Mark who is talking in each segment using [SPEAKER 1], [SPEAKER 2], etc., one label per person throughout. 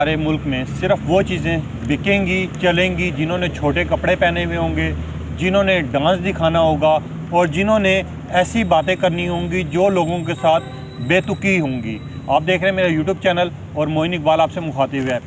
[SPEAKER 1] हमारे मुल्क में सिर्फ वो चीज़ें बिकेंगी चलेंगी जिन्होंने छोटे कपड़े पहने हुए होंगे, जिन्होंने डांस दिखाना होगा और जिन्होंने ऐसी बातें करनी होंगी जो लोगों के साथ बेतुकी होंगी। आप देख रहे हैं मेरा यूट्यूब चैनल और मोइन इकबाल आपसे मुखातिब है।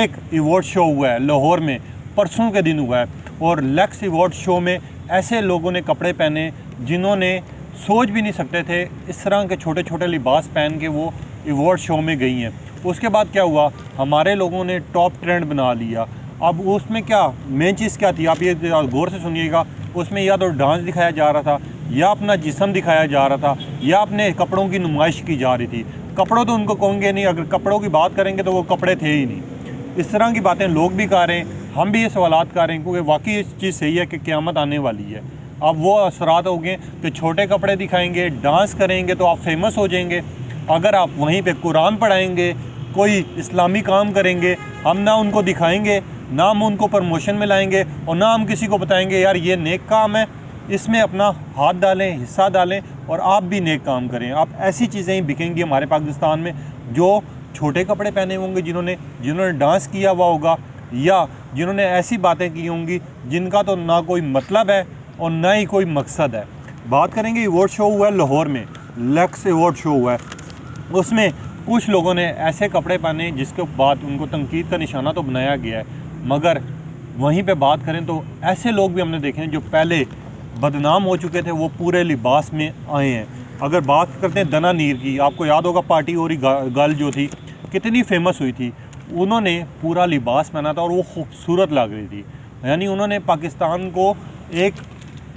[SPEAKER 1] एक अवार्ड शो हुआ है लाहौर में, परसों के दिन हुआ है, और लक्स अवार्ड शो में ऐसे लोगों ने कपड़े पहने जिन्होंने सोच भी नहीं सकते थे इस तरह के छोटे छोटे लिबास पहन के वो अवार्ड शो में गई हैं। उसके बाद क्या हुआ, हमारे लोगों ने टॉप ट्रेंड बना लिया। अब उसमें क्या मेन चीज़ क्या थी, आप ये गौर से सुनिएगा। उसमें या तो डांस दिखाया जा रहा था, या अपना जिस्म दिखाया जा रहा था, या अपने कपड़ों की नुमाइश की जा रही थी। कपड़ों तो उनको कहेंगे नहीं, अगर कपड़ों की बात करेंगे तो वो कपड़े थे ही नहीं। इस तरह की बातें लोग भी कर रहे हैं, हम भी ये सवालात कर रहे हैं, क्योंकि वाकई इस चीज़ सही है कि क़यामत आने वाली है। अब वो असरात हो गए कि छोटे कपड़े दिखाएंगे, डांस करेंगे तो आप फेमस हो जाएंगे। अगर आप वहीं पे कुरान पढ़ाएंगे, कोई इस्लामी काम करेंगे, हम ना उनको दिखाएंगे, ना हम उनको प्रमोशन में लाएंगे, और ना हम किसी को बताएंगे यार ये नेक काम है, इसमें अपना हाथ डालें, हिस्सा डालें और आप भी नेक काम करें। आप ऐसी चीज़ें ही बिकेंगी हमारे पाकिस्तान में जो छोटे कपड़े पहने होंगे, जिन्होंने डांस किया हुआ होगा, या जिन्होंने ऐसी बातें की होंगी जिनका तो ना कोई मतलब है और ना ही कोई मकसद है। बात करेंगे अवार्ड शो हुआ है लाहौर में, लक्स अवार्ड शो हुआ है। उसमें कुछ लोगों ने ऐसे कपड़े पहने जिसके बाद उनको तनकीद का निशाना तो बनाया गया है, मगर वहीं पे बात करें तो ऐसे लोग भी हमने देखे हैं जो पहले बदनाम हो चुके थे, वो पूरे लिबास में आए हैं। अगर बात करते हैं दना नीर की, आपको याद होगा पार्टी और गर्ल जो थी कितनी फेमस हुई थी, उन्होंने पूरा लिबास पहना था और वो खूबसूरत लग रही थी। यानी उन्होंने पाकिस्तान को एक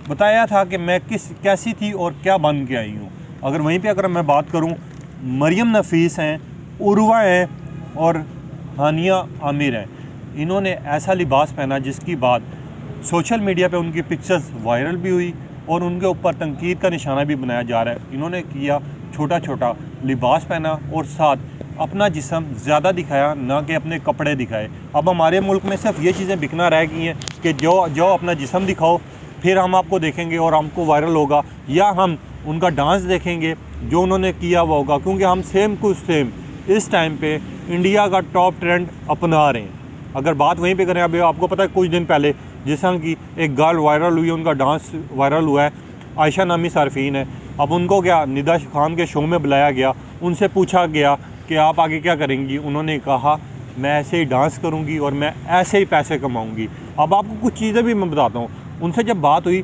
[SPEAKER 1] बताया था कि मैं कैसी थी और क्या बन के आई हूँ। अगर वहीं पे अगर मैं बात करूँ, मरियम नफीस हैं, उर्वा हैं और हानिया आमिर हैं, इन्होंने ऐसा लिबास पहना जिसकी बात सोशल मीडिया पे उनकी पिक्चर्स वायरल भी हुई और उनके ऊपर तनकीद का निशाना भी बनाया जा रहा है। इन्होंने किया छोटा छोटा लिबास पहना और साथ अपना जिस्म ज़्यादा दिखाया, ना कि अपने कपड़े दिखाए। अब हमारे मुल्क में सिर्फ ये चीज़ें बिकना रह गई हैं कि जो अपना जिस्म दिखाओ, फिर हम आपको देखेंगे और हमको वायरल होगा, या हम उनका डांस देखेंगे जो उन्होंने किया हुआ होगा, क्योंकि हम सेम कुछ सेम इस टाइम पे इंडिया का टॉप ट्रेंड अपना रहे हैं। अगर बात वहीं पे करें, अभी आपको पता है कुछ दिन पहले जिस तरह की एक गर्ल वायरल हुई, उनका डांस वायरल हुआ है, आयशा नामी सार्फिन है। अब उनको क्या निदा खान के शो में बुलाया गया, उनसे पूछा गया कि आप आगे क्या करेंगी। उन्होंने कहा मैं ऐसे ही डांस करूँगी और मैं ऐसे ही पैसे कमाऊँगी। अब आपको कुछ चीज़ें भी मैं बताता हूँ। उनसे जब बात हुई,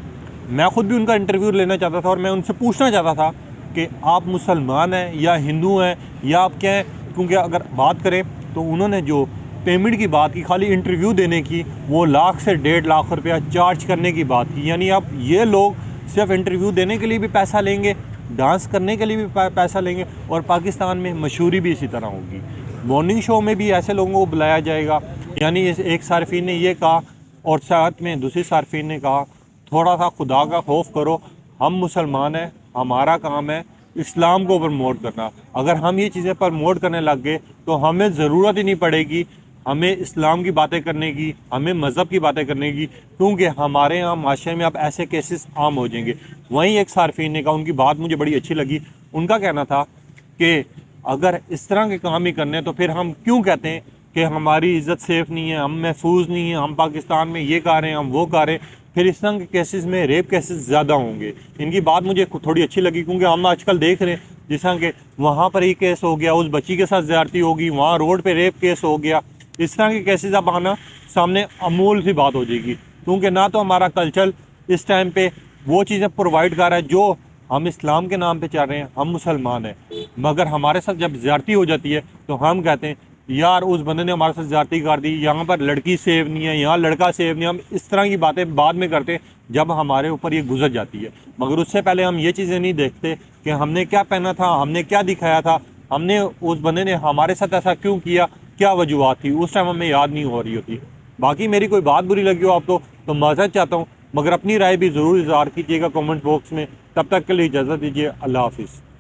[SPEAKER 1] मैं ख़ुद भी उनका इंटरव्यू लेना चाहता था और मैं उनसे पूछना चाहता था कि आप मुसलमान हैं या हिंदू हैं या आप क्या हैं, क्योंकि अगर बात करें तो उन्होंने जो पेमेंट की बात की, खाली इंटरव्यू देने की, वो लाख से 1.5 लाख रुपया चार्ज करने की बात की। यानी अब ये लोग सिर्फ इंटरव्यू देने के लिए भी पैसा लेंगे, डांस करने के लिए भी पैसा लेंगे, और पाकिस्तान में मशहूरी भी इसी तरह होगी। मॉर्निंग शो में भी ऐसे लोगों को बुलाया जाएगा। यानी एक सार्फिन ने ये कहा और साथ में दूसरी सार्फिन ने कहा थोड़ा सा खुदा का खौफ करो, हम मुसलमान हैं, हमारा काम है इस्लाम को प्रमोट करना। अगर हम ये चीज़ें प्रमोट करने लग गए तो हमें ज़रूरत ही नहीं पड़ेगी हमें इस्लाम की बातें करने की, हमें मज़हब की बातें करने की, क्योंकि हमारे यहाँ माशरे में अब ऐसे केसेस आम हो जाएंगे। वहीं एक सार्फिन ने कहा, उनकी बात मुझे बड़ी अच्छी लगी। उनका कहना था कि अगर इस तरह के काम ही करने तो फिर हम क्यों कहते हैं कि हमारी इज़्ज़त सेफ़ नहीं है, हम महफूज नहीं हैं, हम पाकिस्तान में ये कर रहे हैं, हम वो कर रहे हैं, फिर इस तरह के केसेस में रेप केसेस ज़्यादा होंगे। इनकी बात मुझे थोड़ी अच्छी लगी, क्योंकि हम आजकल देख रहे हैं जिस तरह के वहाँ पर ही केस हो गया, उस बच्ची के साथ ज़्यादती होगी, वहाँ रोड पे रेप केस हो गया। इस तरह के केसेस अब आना सामने अमूल सी बात हो जाएगी, क्योंकि ना तो हमारा कल्चर इस टाइम पे वो चीज़ें प्रोवाइड कर रहा है जो हम इस्लाम के नाम पे चल रहे हैं। हम मुसलमान हैं, मगर हमारे साथ जब ज़्यादती हो जाती है तो हम कहते हैं यार उस बंदे ने हमारे साथ ज़्यादती कर दी, यहाँ पर लड़की सेव नहीं है, यहाँ लड़का सेव नहीं है। हम इस तरह की बातें बाद में करते हैं जब हमारे ऊपर ये गुजर जाती है, मगर उससे पहले हम ये चीज़ें नहीं देखते कि हमने क्या पहना था, हमने क्या दिखाया था, हमने उस बंदे ने हमारे साथ ऐसा क्यों किया, क्या वजूहत थी, उस टाइम हमें याद नहीं हो रही होती। बाकी मेरी कोई बात बुरी लगी हो आपको तो माज़रत चाहता हूँ, मगर अपनी राय भी ज़रूर इज़हार कीजिएगा कमेंट बॉक्स में। तब तक के लिए इजाज़त दीजिए, अल्लाह हाफिज़।